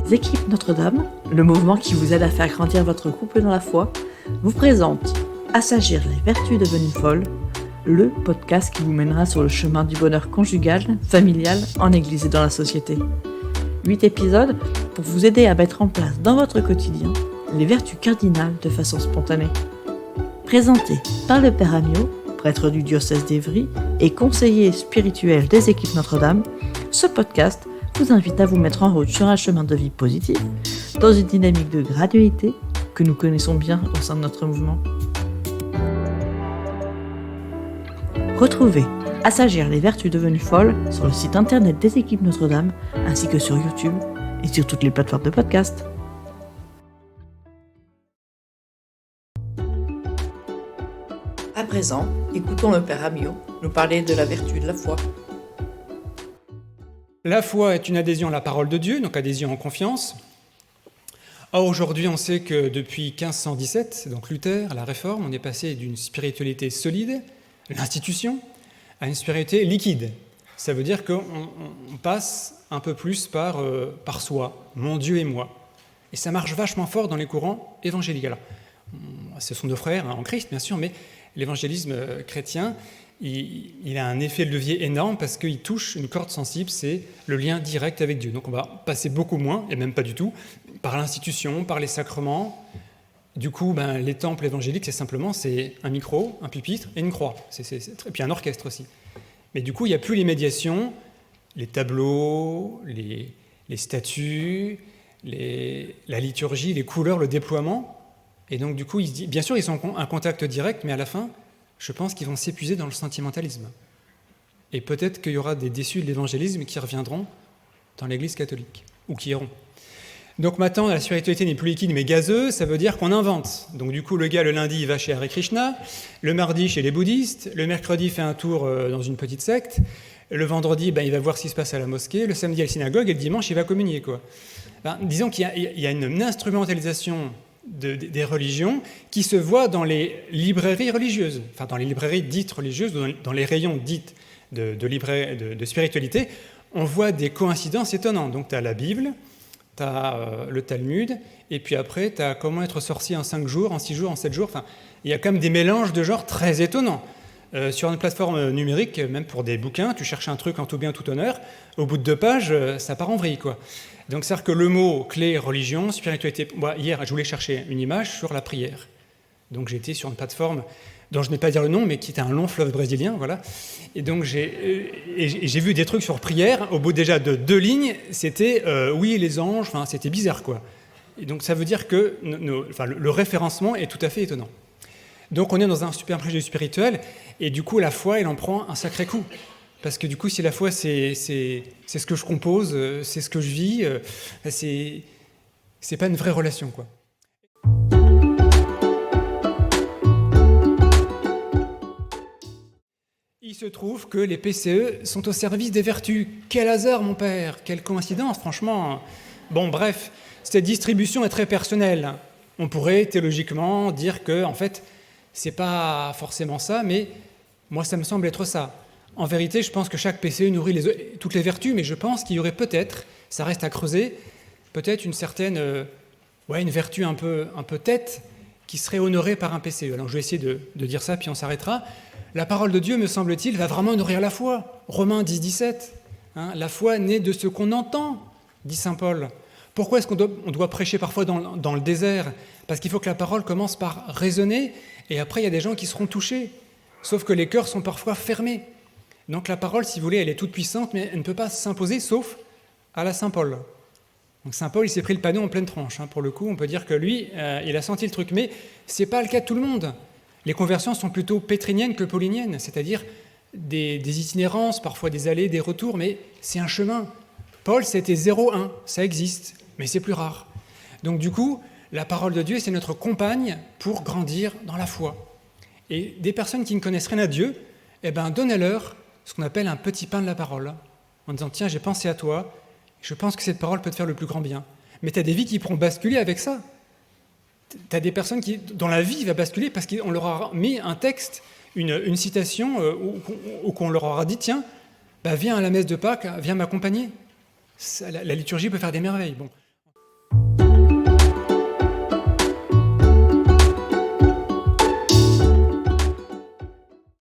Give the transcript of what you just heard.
Les équipes Notre-Dame, le mouvement qui vous aide à faire grandir votre couple dans la foi, vous présente Assagir les vertus devenues folles, le podcast qui vous mènera sur le chemin du bonheur conjugal, familial, en église et dans la société. 8 épisodes pour vous aider à mettre en place dans votre quotidien les vertus cardinales de façon spontanée. Présenté par le Père Amiot, prêtre du diocèse d'Évry et conseiller spirituel des équipes Notre-Dame, ce podcast vous invite à vous mettre en route sur un chemin de vie positif, dans une dynamique de gradualité que nous connaissons bien au sein de notre mouvement. Retrouvez Assagir les vertus devenues folles sur le site internet des équipes Notre-Dame, ainsi que sur YouTube et sur toutes les plateformes de podcast. À présent, écoutons le Père Amiot nous parler de la vertu de la foi. La foi est une adhésion à la parole de Dieu, donc adhésion en confiance. Or, aujourd'hui, on sait que depuis 1517, donc Luther, la Réforme, on est passé d'une spiritualité solide, l'institution, à une spiritualité liquide. Ça veut dire qu'on passe un peu plus par soi, mon Dieu et moi. Et ça marche vachement fort dans les courants évangéliques. Alors, ce sont deux frères en Christ, bien sûr, mais l'évangélisme chrétien, il a un effet de levier énorme parce qu'il touche une corde sensible, c'est le lien direct avec Dieu. Donc on va passer beaucoup moins, et même pas du tout, par l'institution, par les sacrements. Du coup, les temples évangéliques, c'est un micro, un pupitre et une croix. Et puis un orchestre aussi. Mais du coup, il n'y a plus les médiations, les tableaux, les statues, la liturgie, les couleurs, le déploiement. Et donc du coup, bien sûr, ils ont un contact direct, mais à la fin, je pense qu'ils vont s'épuiser dans le sentimentalisme. Et peut-être qu'il y aura des déçus de l'évangélisme qui reviendront dans l'Église catholique, ou qui iront. Donc maintenant, la spiritualité n'est plus liquide mais gazeuse, ça veut dire qu'on invente. Donc du coup, le gars, le lundi, il va chez Hare Krishna, le mardi chez les bouddhistes, le mercredi, il fait un tour dans une petite secte, le vendredi, il va voir ce qui se passe à la mosquée, le samedi à la synagogue, et le dimanche, il va communier, quoi. Disons qu'il y a une instrumentalisation des religions qui se voit dans les librairies religieuses, enfin dans les librairies dites religieuses, dans les rayons dites de spiritualité, on voit des coïncidences étonnantes. Donc tu as la Bible, tu as le Talmud, et puis après tu as comment être sorcier en 5 jours, en 6 jours, en 7 jours, enfin il y a quand même des mélanges de genres très étonnants. Sur une plateforme numérique, même pour des bouquins, tu cherches un truc en tout bien, tout honneur, au bout de 2 pages, ça part en vrille, quoi. Donc, c'est-à-dire que le mot clé, religion, spiritualité... Moi, hier, je voulais chercher une image sur la prière. Donc, j'étais sur une plateforme dont je n'ai pas à dire le nom, mais qui était un long fleuve brésilien, voilà. Et donc, j'ai vu des trucs sur prière. Au bout déjà de 2 lignes, c'était oui, les anges, enfin, c'était bizarre, quoi. Et donc, ça veut dire que le référencement est tout à fait étonnant. Donc, on est dans un super projet spirituel, et du coup, la foi, elle en prend un sacré coup. Parce que du coup, si la foi, c'est ce que je compose, c'est ce que je vis, c'est pas une vraie relation, quoi. Il se trouve que les PCE sont au service des vertus. Quel hasard, mon père! Quelle coïncidence, franchement! Bon, bref, cette distribution est très personnelle. On pourrait théologiquement dire que, en fait, c'est pas forcément ça, mais moi, ça me semble être ça. En vérité, je pense que chaque PCE nourrit toutes les vertus, mais je pense qu'il y aurait peut-être, ça reste à creuser, peut-être une certaine, une vertu un peu tête qui serait honorée par un PCE. Alors je vais essayer de dire ça, puis on s'arrêtera. La parole de Dieu, me semble-t-il, va vraiment nourrir la foi. Romains 10, 17. La foi naît de ce qu'on entend, dit saint Paul. Pourquoi est-ce qu'on doit prêcher parfois dans le désert? Parce qu'il faut que la parole commence par résonner, et après il y a des gens qui seront touchés. Sauf que les cœurs sont parfois fermés. Donc la parole, si vous voulez, elle est toute puissante, mais elle ne peut pas s'imposer, sauf à la Saint Paul. Donc Saint Paul, il s'est pris le panneau en pleine tranche. Pour le coup, on peut dire que lui, il a senti le truc. Mais ce n'est pas le cas de tout le monde. Les conversions sont plutôt pétriniennes que pauliniennes, c'est-à-dire des itinérances, parfois des allées, des retours, mais c'est un chemin. Paul, c'était 0-1, ça existe, mais c'est plus rare. Donc du coup, la parole de Dieu, c'est notre compagne pour grandir dans la foi. Et des personnes qui ne connaissent rien à Dieu, donnez-leur ce qu'on appelle un petit pain de la parole, en disant « Tiens, j'ai pensé à toi, je pense que cette parole peut te faire le plus grand bien. » Mais tu as des vies qui pourront basculer avec ça. Tu as des personnes dont la vie va basculer parce qu'on leur a mis un texte, une citation, ou qu'on leur aura dit « Tiens, viens à la messe de Pâques, viens m'accompagner. » La liturgie peut faire des merveilles. Bon.